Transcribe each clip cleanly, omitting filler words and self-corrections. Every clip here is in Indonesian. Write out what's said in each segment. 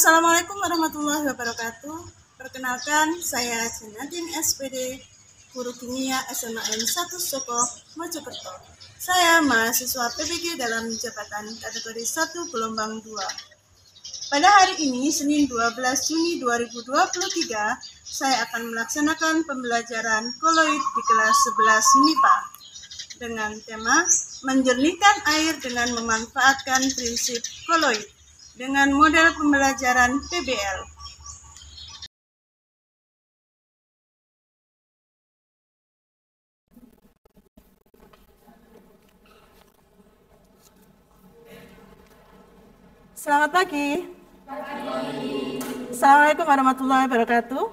Assalamualaikum warahmatullahi wabarakatuh. Perkenalkan, saya Jinatin SPD, Guru Kimia SMAN 1 Soko, Mojokerto. Saya mahasiswa PBG dalam jabatan kategori 1 gelombang 2. Pada hari ini, Senin 12 Juni 2023, saya akan melaksanakan pembelajaran koloid di kelas 11 MIPA dengan tema menjernihkan air dengan memanfaatkan prinsip koloid dengan model pembelajaran PBL. Selamat pagi. Assalamualaikum warahmatullahi wabarakatuh.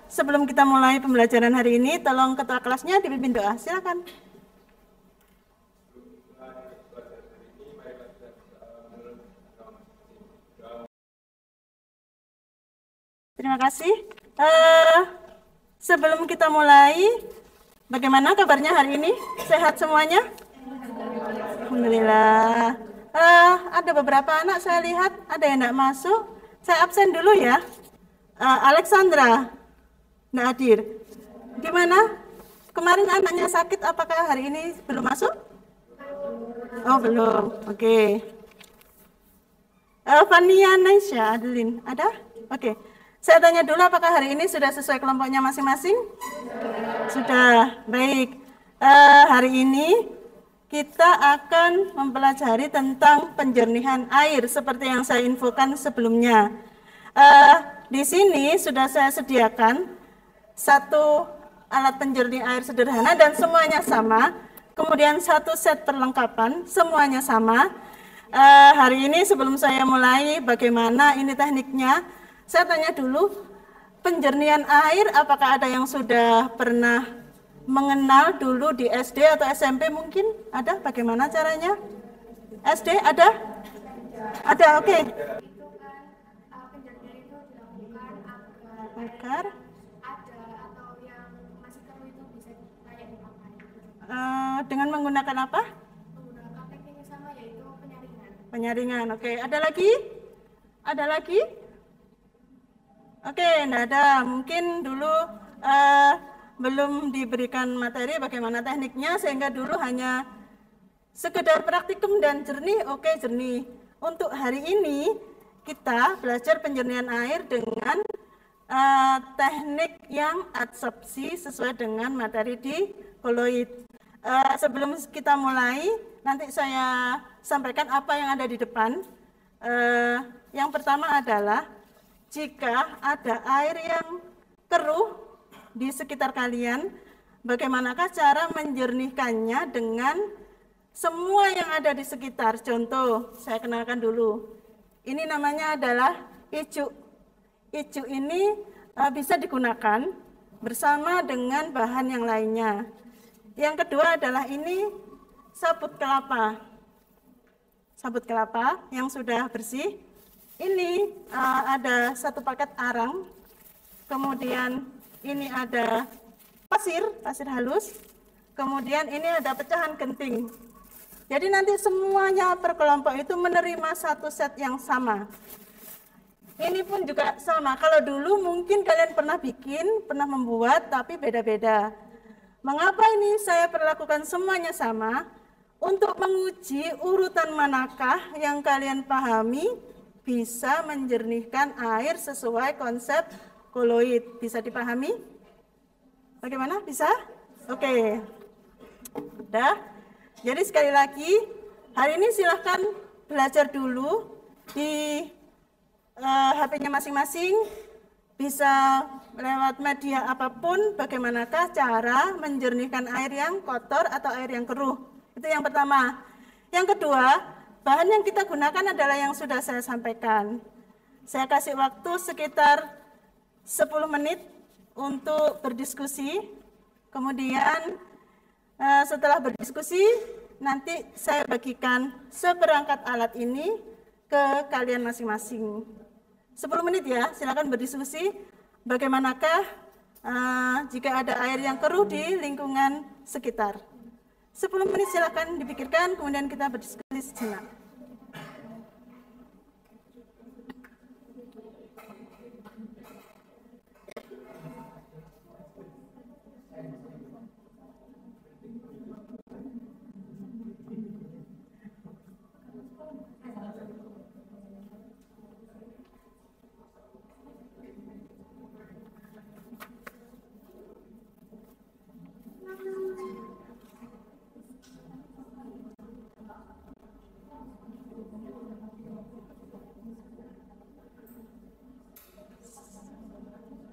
Sebelum kita mulai pembelajaran hari ini, tolong ketua kelasnya dipimpin doa. Silakan. Terima kasih. Sebelum kita mulai, bagaimana kabarnya hari ini? Sehat semuanya? Alhamdulillah. Ada beberapa anak saya lihat ada yang tidak masuk. Saya absen dulu ya. Alexandra, tidak hadir. Gimana? Kemarin anaknya sakit, apakah hari ini belum masuk? Oh belum. Oke. Fania Naisha, Adeline, ada? Oke. Saya tanya dulu, apakah hari ini sudah sesuai kelompoknya masing-masing? Sudah, baik. Hari ini kita akan mempelajari tentang penjernihan air seperti yang saya infokan sebelumnya. Di sini sudah saya sediakan satu alat penjernih air sederhana dan semuanya sama. Kemudian satu set perlengkapan, semuanya sama. Hari ini sebelum saya mulai, bagaimana ini tekniknya? Saya tanya dulu, penjernihan air apakah ada yang sudah pernah mengenal dulu di SD atau SMP mungkin? Ada? Bagaimana caranya? SD ada? Ada, oke. Penjernihan itu dilakukan agar ada atau yang masih keruh itu bisa layak dipakai. Dengan menggunakan apa? Menggunakan teknik yang sama yaitu penyaringan. Penyaringan, oke. Ada lagi? Ada lagi? Oke, enggak ada. Mungkin dulu belum diberikan materi bagaimana tekniknya, sehingga dulu hanya sekedar praktikum dan jernih, oke jernih. Untuk hari ini kita belajar penjernihan air dengan teknik yang adsorpsi sesuai dengan materi di koloid. Sebelum kita mulai, nanti saya sampaikan apa yang ada di depan. Yang pertama adalah jika ada air yang keruh di sekitar kalian, bagaimanakah cara menjernihkannya dengan semua yang ada di sekitar? Contoh, saya kenalkan dulu. Ini namanya adalah ijuk. Ijuk ini bisa digunakan bersama dengan bahan yang lainnya. Yang kedua adalah ini sabut kelapa. Sabut kelapa yang sudah bersih. Ini ada satu paket arang, kemudian ini ada pasir halus, kemudian ini ada pecahan genting. Jadi nanti semuanya per kelompok itu menerima satu set yang sama. Ini pun juga sama, kalau dulu mungkin kalian pernah bikin, pernah membuat, tapi beda-beda. Mengapa ini saya perlakukan semuanya sama? Untuk menguji urutan manakah yang kalian pahami, bisa menjernihkan air sesuai konsep koloid. Bisa dipahami? Bagaimana? Bisa? Oke. Udah. Jadi sekali lagi, hari ini silahkan belajar dulu di HP-nya masing-masing. Bisa lewat media apapun, bagaimanakah cara menjernihkan air yang kotor atau air yang keruh. Itu yang pertama. Yang kedua, bahan yang kita gunakan adalah yang sudah saya sampaikan. Saya kasih waktu sekitar 10 menit untuk berdiskusi. Kemudian setelah berdiskusi, nanti saya bagikan seperangkat alat ini ke kalian masing-masing. 10 menit ya, silakan berdiskusi. Bagaimanakah jika ada air yang keruh di lingkungan sekitar. 10 menit silakan dipikirkan, kemudian kita berdiskusi berhenti sejenak.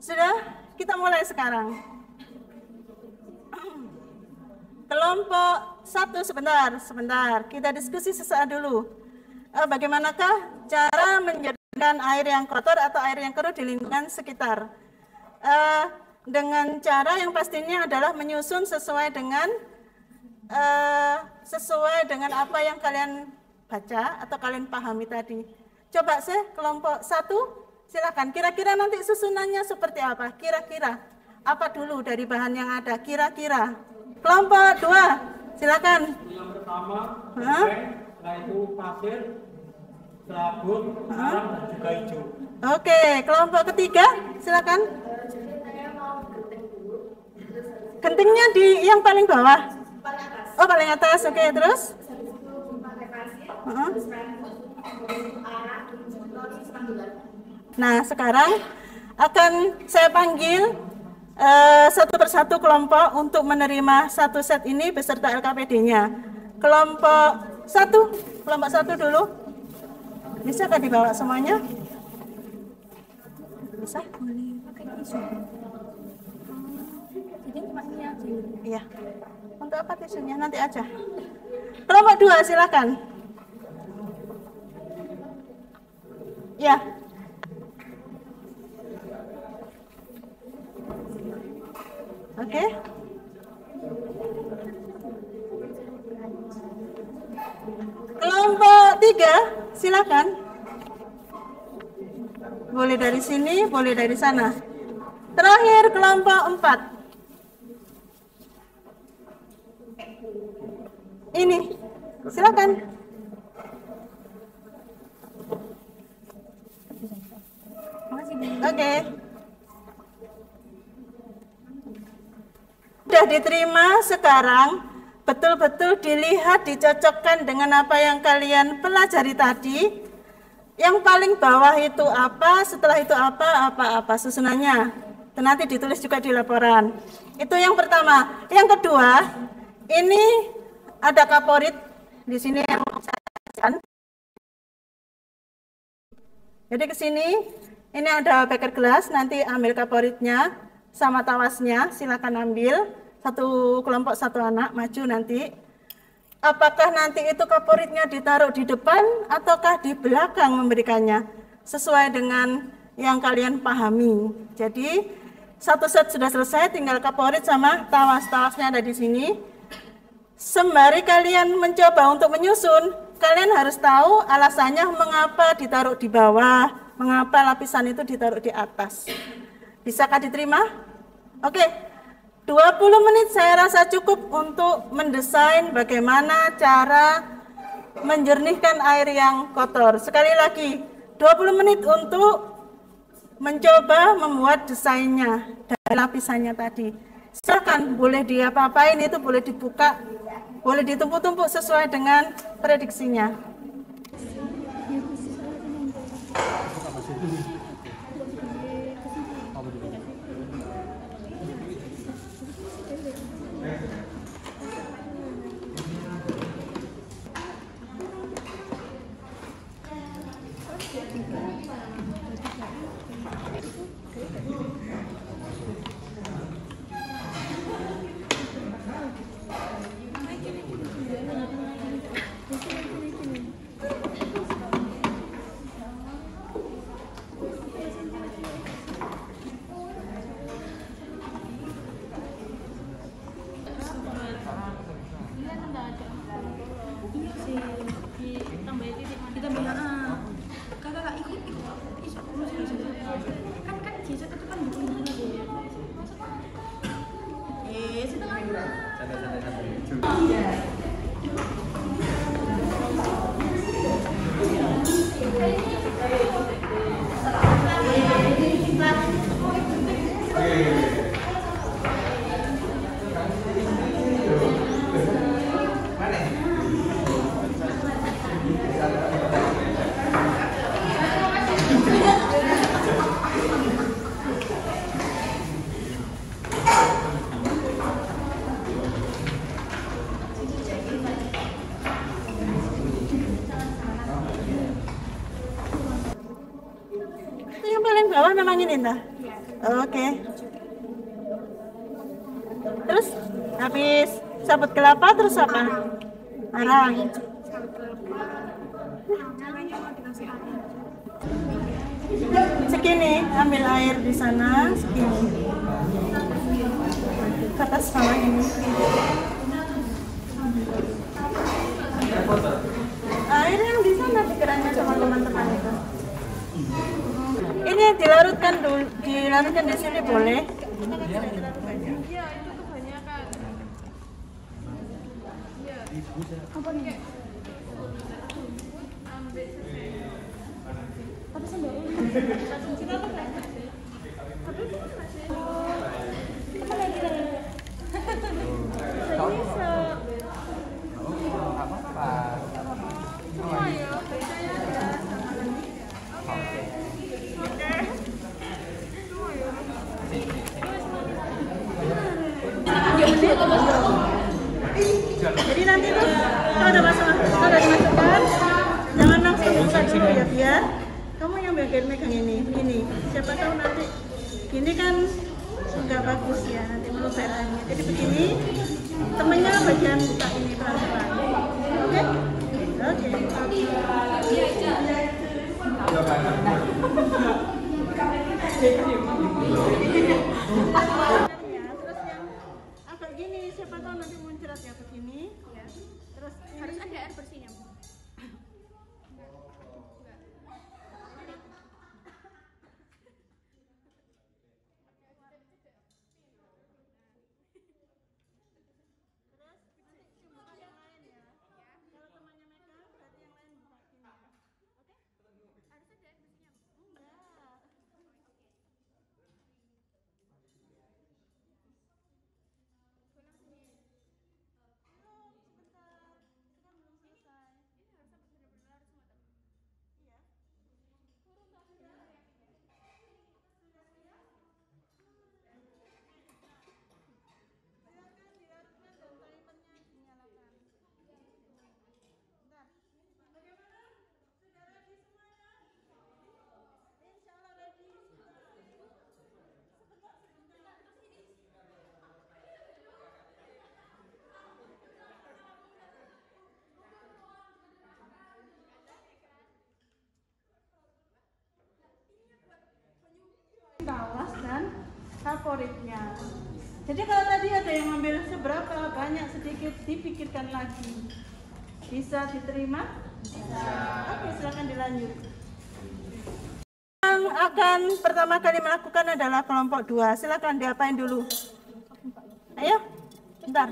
Sudah, kita mulai sekarang. Kelompok 1, sebentar. Kita diskusi sesaat dulu. Bagaimanakah cara menjadikan air yang kotor atau air yang keruh di lingkungan sekitar? Dengan cara yang pastinya adalah menyusun sesuai dengan apa yang kalian baca atau kalian pahami tadi. Coba kelompok 1. Silakan, kira-kira nanti susunannya seperti apa? Kira-kira apa dulu dari bahan yang ada? Kira-kira. Kelompok 2, silakan. Yang pertama, setelah itu pasir, sabun, garam, dan juga hijau. Oke, kelompok ketiga, silakan. Saya mau genting dulu. Gentingnya di yang paling bawah. Paling atas. Oh, paling atas. Oke, terus? Habis itu pakai pasir, terus rambut, arah, lalu spanduk. Nah, sekarang akan saya panggil satu persatu kelompok untuk menerima satu set ini beserta LKPD-nya. Kelompok 1 dulu. Bisa kan dibawa semuanya? Bisa? Iya. Untuk apa tisunya? Nanti aja. Kelompok 2, silakan. Ya. Oke. Kelompok 3, silakan. Boleh dari sini, boleh dari sana. Terakhir kelompok 4. Ini, silakan. Oke. Sudah diterima, sekarang betul-betul dilihat, dicocokkan dengan apa yang kalian pelajari tadi. Yang paling bawah itu apa, setelah itu apa susunannya. Dan nanti ditulis juga di laporan. Itu yang pertama. Yang kedua, ini ada kaporit di sini yang saya jelaskan. Jadi ke sini, ini ada beker gelas, nanti ambil kaporitnya sama tawasnya, silakan ambil. Satu kelompok 1 anak maju nanti. Apakah nanti itu kaporitnya ditaruh di depan ataukah di belakang memberikannya? Sesuai dengan yang kalian pahami. Jadi satu set sudah selesai, tinggal kaporit sama tawas-tawasnya ada di sini. Sembari kalian mencoba untuk menyusun, kalian harus tahu alasannya mengapa ditaruh di bawah, mengapa lapisan itu ditaruh di atas. Bisakah diterima? Oke. 20 menit saya rasa cukup untuk mendesain bagaimana cara menjernihkan air yang kotor. Sekali lagi, 20 menit untuk mencoba membuat desainnya dari lapisannya tadi. Silakan, boleh diapa-apain, itu boleh dibuka, boleh ditumpuk-tumpuk sesuai dengan prediksinya. bawah memang ini entah. Oke. Terus habis sabut kelapa terus apa? Arang. Segini, ambil air di sana, segini. Ke atas bawah ini. Air yang di sana pikirannya sama teman-teman itu. Ini dilarutkan dulu, dilarutkan di sini boleh. Jadi nanti tuh kalau udah dimasukkan, jangan langsung buka dulu ya biar kamu yang bagian megang ini. Siapa tahu nanti gini kan nggak bagus ya, nanti meluber airnya. Jadi begini, temennya bagian buka ini pelan-pelan. Oke? Oke. Terus yang agak gini, siapa tahu nanti muncrat ya begini. Terus Harus ada air bersihnya. tawas dan favoritnya. Jadi kalau tadi ada yang ambil seberapa banyak sedikit dipikirkan lagi. Bisa diterima? Bisa. Oke, silakan dilanjut. Yang akan pertama kali melakukan adalah kelompok 2. Silakan diapain dulu? Ayo, bentar.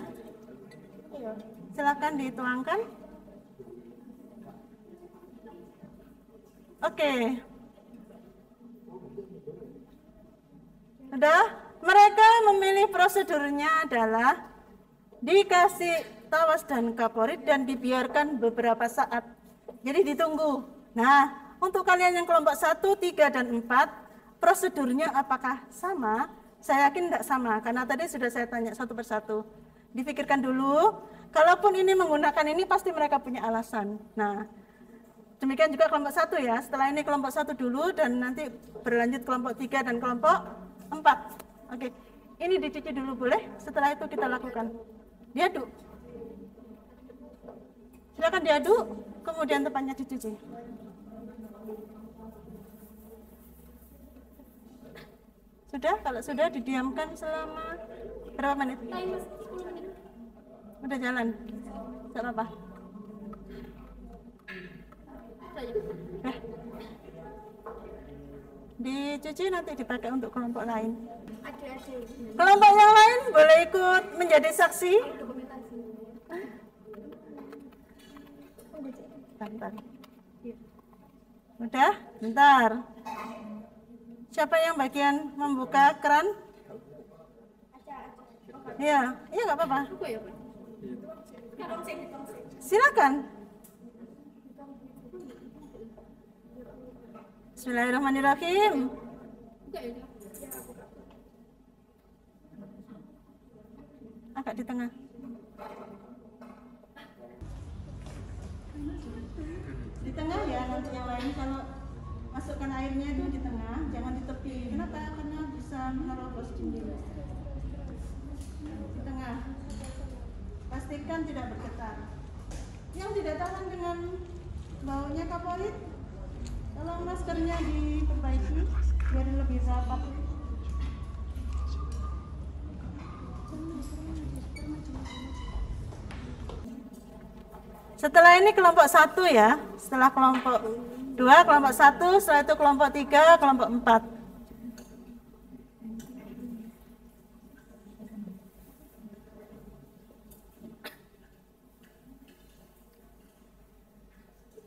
Silakan dituangkan. Oke. Udah, mereka memilih prosedurnya adalah dikasih tawas dan kaporit dan dibiarkan beberapa saat. Jadi ditunggu. Nah, untuk kalian yang kelompok 1, 3, dan 4, prosedurnya apakah sama? Saya yakin tidak sama, karena tadi sudah saya tanya satu persatu. Dipikirkan dulu, kalaupun ini menggunakan ini pasti mereka punya alasan. Nah, demikian juga kelompok 1 ya, setelah ini kelompok 1 dulu dan nanti berlanjut kelompok 3 dan kelompok 4. Oke, ini dicuci dulu boleh, setelah itu kita lakukan. Diaduk. Silakan diaduk, kemudian tepatnya dicuci. Sudah? Kalau sudah didiamkan selama berapa menit? Udah jalan? Tidak apa-apa. Dicuci nanti dipakai untuk kelompok lain. Kelompok yang lain boleh ikut menjadi saksi. Bentar. Udah? Bentar. Siapa yang bagian membuka keran? Iya, iya nggak apa-apa. Silakan. Bismillahirrahmanirrahim. Agak di tengah. Di tengah ya, nanti yang lain kalau masukkan airnya itu di tengah, jangan di tepi. Kenapa? Karena bisa menerobos dinding. Di tengah. Pastikan tidak bergetar. Yang tidak tahan dengan baunya kaporit, tolong maskernya diperbaiki biar lebih rapat. Setelah ini kelompok 1 ya, setelah kelompok 2, kelompok 1, setelah itu kelompok 3, kelompok 4.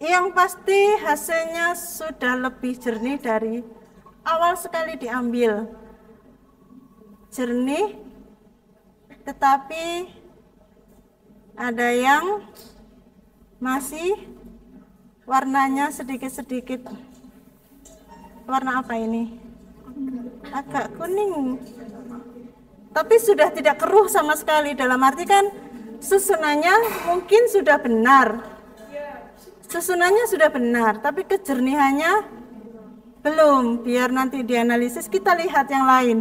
Yang pasti hasilnya sudah lebih jernih dari awal sekali diambil. Jernih, tetapi ada yang masih warnanya sedikit-sedikit. Warna apa ini? Agak kuning. Tapi sudah tidak keruh sama sekali, dalam arti kan susunannya mungkin sudah benar. Susunannya sudah benar, tapi kejernihannya belum. Biar nanti dianalisis kita lihat yang lain.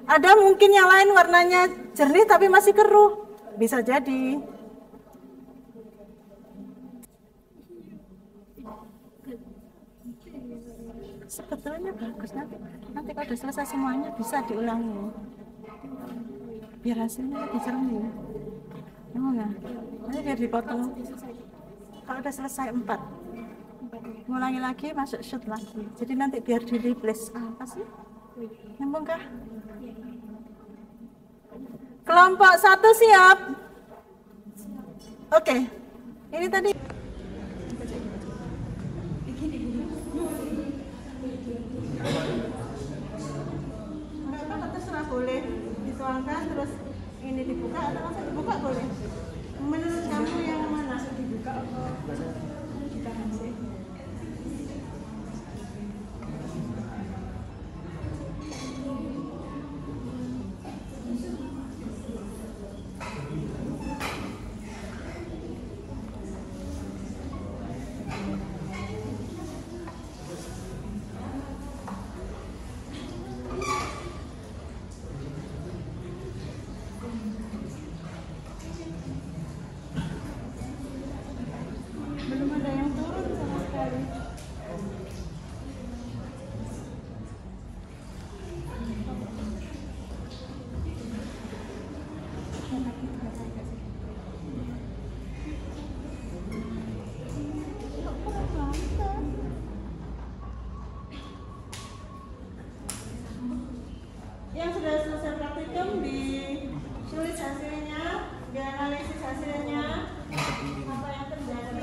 Ada mungkin yang lain warnanya jernih tapi masih keruh. Bisa jadi. Sebetulnya bagus, nanti kalau sudah selesai semuanya bisa diulangi biar hasilnya lebih jernih. Gimana? Nanti biar dipotong. Kalau udah selesai 4 ngulangi lagi, masuk shoot lagi, jadi nanti biar di replace. Apa sih? Nyambung kah? Kelompok 1 siap? Oke. Ini tadi boleh dituangkan terus ini dibuka atau langsung dibuka boleh. Menurut kamu yang mana? Dibuka atau ditahan sih? Belum ada yang turun sama sekali. Yang sudah selesai praktikum ditulis hasilnya, dianalisis hasilnya, apa yang terjadi.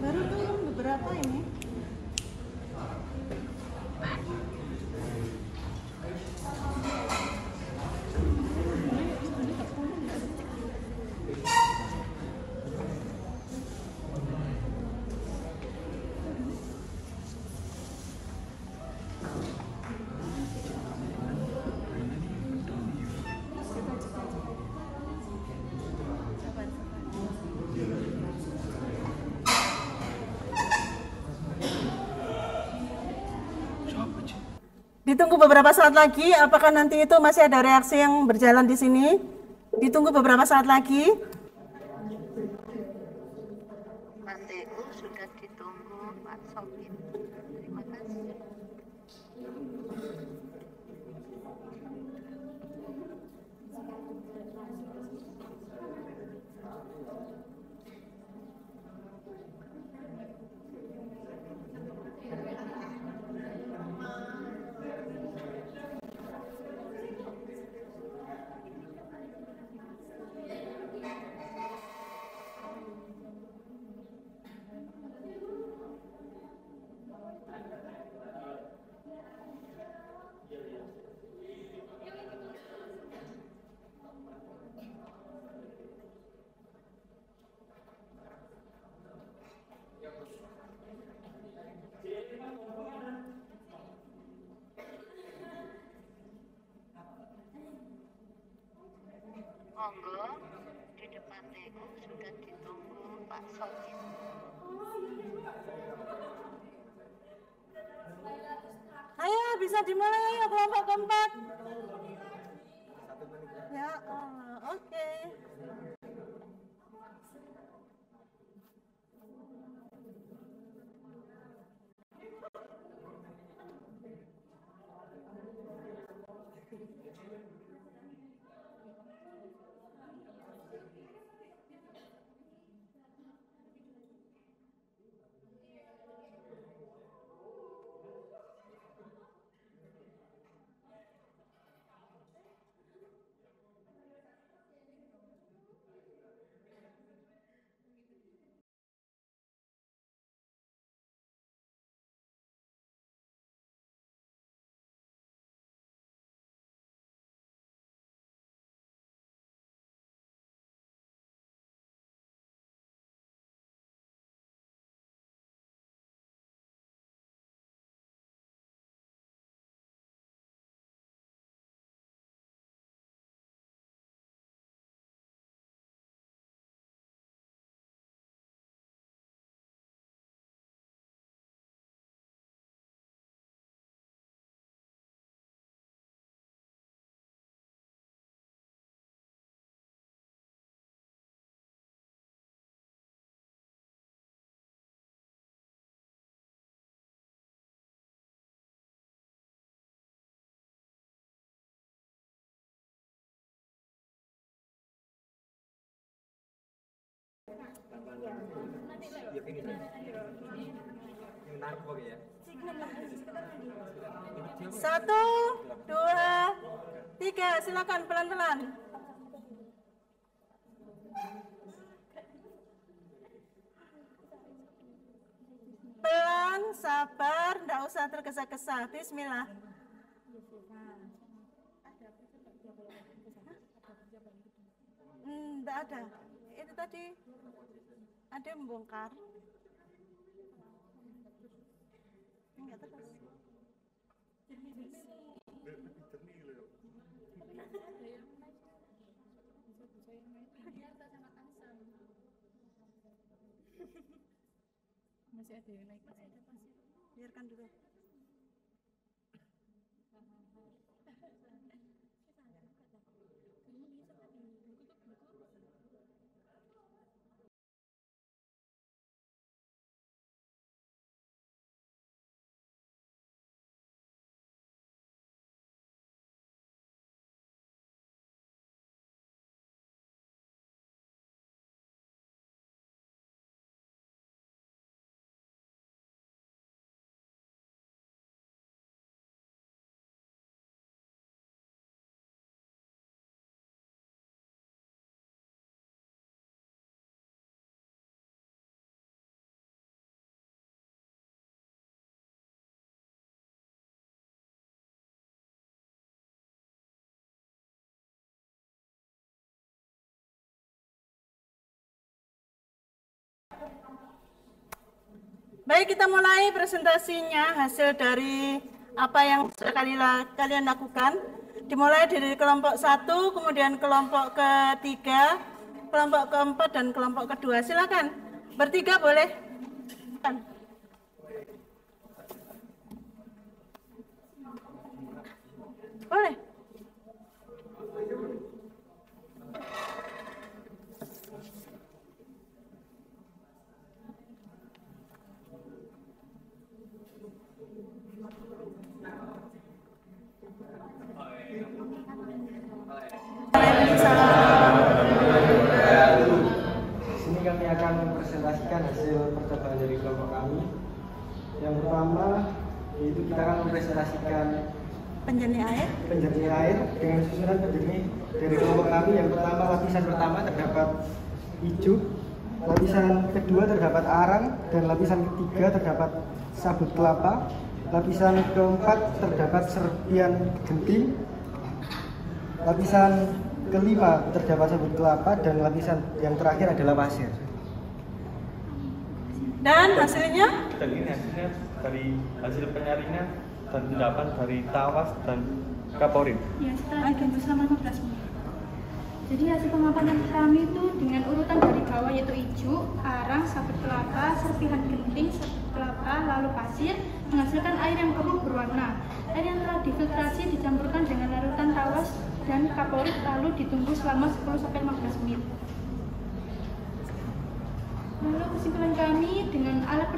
Baru turun beberapa ini. Ditunggu beberapa saat lagi, apakah nanti itu masih ada reaksi yang berjalan di sini? Ditunggu beberapa saat lagi. Pak TU sudah ditunggu Pak Sopin. Terima kasih. Monggo, di depan TU sudah ditunggu Pak Sobin. Ayo, bisa dimulai, ayo kelompok keempat. Ya Allah, oke. Satu, dua, tiga, silakan pelan-pelan. Pelan, sabar, nggak usah tergesa-gesa. Bismillah. Nggak ada. Itu tadi ada yang membongkar. Enggak terus. Masih ada yang naik. Biarkan dulu. Baik, kita mulai presentasinya hasil dari apa yang sudah kalian lakukan. Dimulai dari kelompok 1, kemudian kelompok ketiga, kelompok keempat, dan kelompok kedua. Silakan, bertiga boleh. Boleh. Di sini kami akan mempresentasikan hasil percobaan dari kelompok kami. Yang pertama yaitu kita akan mempresentasikan Penjernih air dengan susunan penjernih dari kelompok kami. Yang pertama, lapisan pertama terdapat hijau, lapisan kedua terdapat arang, dan lapisan ketiga terdapat sabut kelapa, lapisan keempat terdapat serpian genting, lapisan kelima terdapat sabut kelapa, dan lapisan yang terakhir adalah pasir. Dan hasilnya? Dan ini hasilnya dari hasil penyaringan dan endapan dari Tawas dan Kaporit. Ya, setelah itu selama 15 menit. Jadi hasil pemaparan kami itu dengan urutan dari bawah yaitu ijuk, arang, sabut kelapa, serpihan genting, sabut kelapa, lalu pasir menghasilkan air yang keruh berwarna. Air yang telah difiltrasi dicampurkan dengan larutan tawas dan kaporit lalu ditunggu selama 10-15 menit. Lalu kesimpulan kami dengan alat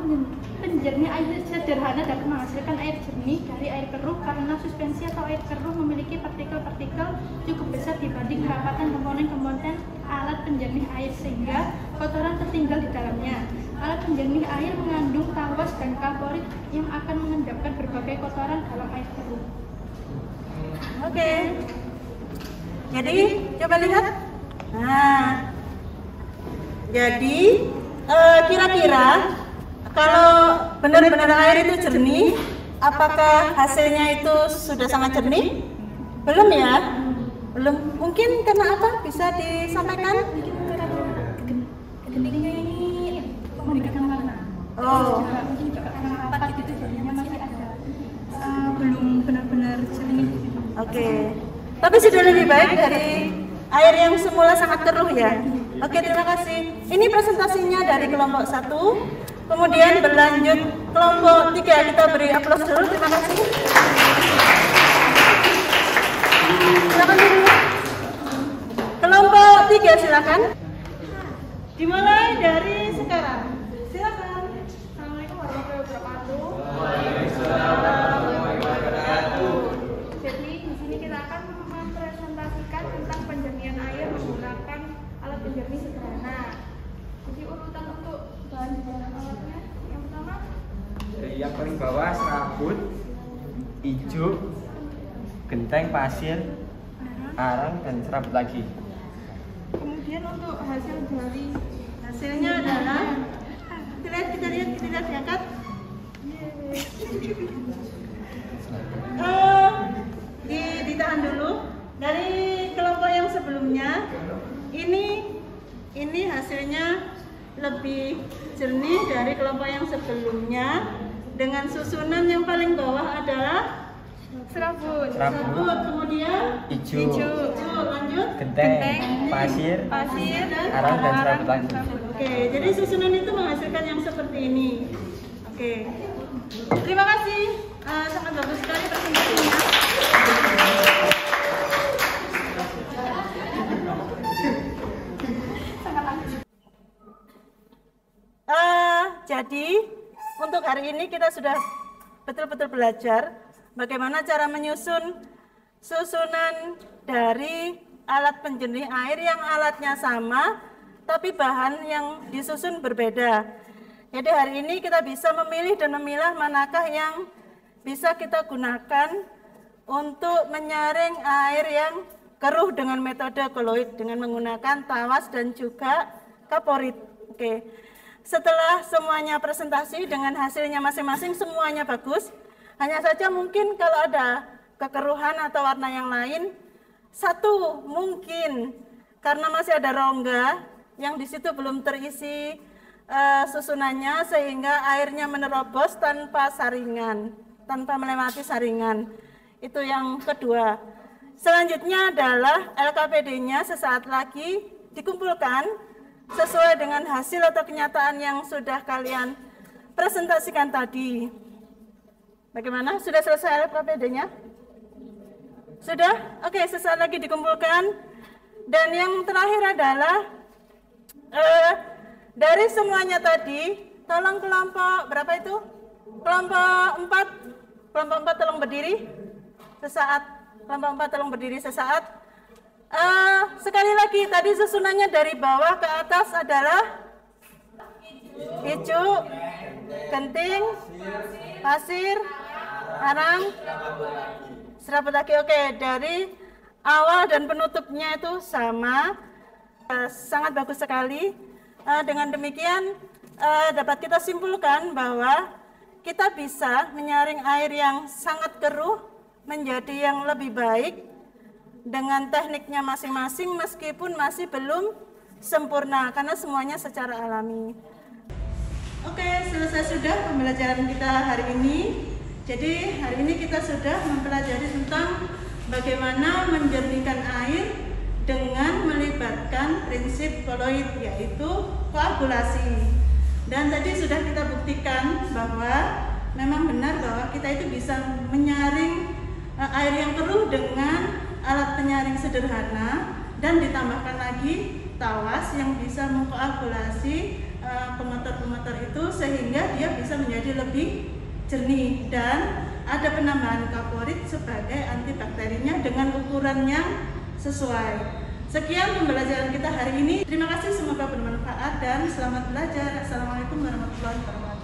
penjernih air sederhana dapat menghasilkan air jernih dari air keruh karena suspensi atau air keruh memiliki partikel-partikel cukup besar dibanding kerapatan komponen-komponen alat penjernih air sehingga kotoran tertinggal di dalamnya. Alat penjernih air mengandung tawas dan kaporit yang akan mengendapkan berbagai kotoran dalam air keruh. Oke. Jadi coba lihat. Nah, jadi kira-kira kalau benar-benar air itu jernih, apakah hasilnya itu sudah sangat jernih? Belum ya? Belum. Mungkin karena apa? Bisa disampaikan? Gentingnya ini memberikan warna. Oh. Mungkin juga karena rapat gitu jadinya masih ada belum benar-benar jernih. Oke. Tapi sudah lebih baik dari air yang semula sangat keruh ya. Oke, terima kasih. Ini presentasinya dari kelompok 1. Kemudian berlanjut kelompok 3. Kita beri aplaus dulu. Terima kasih. Silakan dulu. Kelompok 3 silakan. Dimulai dari sekarang. Silakan. Assalamualaikum warahmatullahi wabarakatuh. Jadi di sini kita akan mempresentasikan tentang penjernihan air menggunakan alat penjernih sederhana. Jadi urutan untuk bahan-bahan alatnya yang pertama Dari yang paling bawah serabut, ijuk, genteng, pasir, arang, dan serabut lagi. kemudian untuk hasil dari Hasilnya adalah kita lihat diangkat. Ditahan dulu. Dari kelompok yang sebelumnya, ini hasilnya lebih jernih dari kelompok yang sebelumnya. Dengan susunan yang paling bawah adalah serabut, kemudian Ijuk, lanjut genteng, pasir, arang, dan serabut lagi. Oke, jadi susunan itu menghasilkan yang seperti ini. Oke, terima kasih, sangat bagus sekali presentasinya. Jadi untuk hari ini kita sudah betul-betul belajar bagaimana cara menyusun susunan dari alat penjernih air yang alatnya sama, tapi bahan yang disusun berbeda. Jadi hari ini kita bisa memilih dan memilah manakah yang bisa kita gunakan untuk menyaring air yang keruh dengan metode koloid dengan menggunakan tawas dan juga kaporit. Oke. Setelah semuanya presentasi dengan hasilnya masing-masing semuanya bagus. Hanya saja mungkin kalau ada kekeruhan atau warna yang lain, satu mungkin karena masih ada rongga yang di situ belum terisi susunannya sehingga airnya menerobos tanpa saringan, tanpa melewati saringan. Itu yang kedua. Selanjutnya adalah LKPD-nya sesaat lagi dikumpulkan sesuai dengan hasil atau kenyataan yang sudah kalian presentasikan tadi. Bagaimana? Sudah selesai LKPD-nya? Sudah? Oke, sesaat lagi dikumpulkan. Dan yang terakhir adalah dari semuanya tadi, tolong kelompok berapa itu? Kelompok 4. Kelompok 4 tolong berdiri sesaat. Kelompok 4 tolong berdiri sesaat. Sekali lagi tadi susunannya dari bawah ke atas adalah ijuk, genting, pasir, arang, serabut lagi. Oke, dari awal dan penutupnya itu sama. Sangat bagus sekali. Dengan demikian dapat kita simpulkan bahwa kita bisa menyaring air yang sangat keruh menjadi yang lebih baik dengan tekniknya masing-masing meskipun masih belum sempurna karena semuanya secara alami. Oke, selesai sudah pembelajaran kita hari ini. Jadi hari ini kita sudah mempelajari tentang bagaimana menjernihkan air dengan melibatkan prinsip koloid, yaitu koagulasi. Dan tadi sudah kita buktikan bahwa memang benar bahwa kita itu bisa menyaring air yang keruh dengan alat penyaring sederhana, dan ditambahkan lagi tawas yang bisa mengkoagulasi pemotor-pemotor itu sehingga dia bisa menjadi lebih jernih, dan ada penambahan kaplorid sebagai antibakterinya dengan ukuran yang sesuai. Sekian pembelajaran kita hari ini. Terima kasih, semoga bermanfaat dan selamat belajar. Assalamualaikum warahmatullahi wabarakatuh.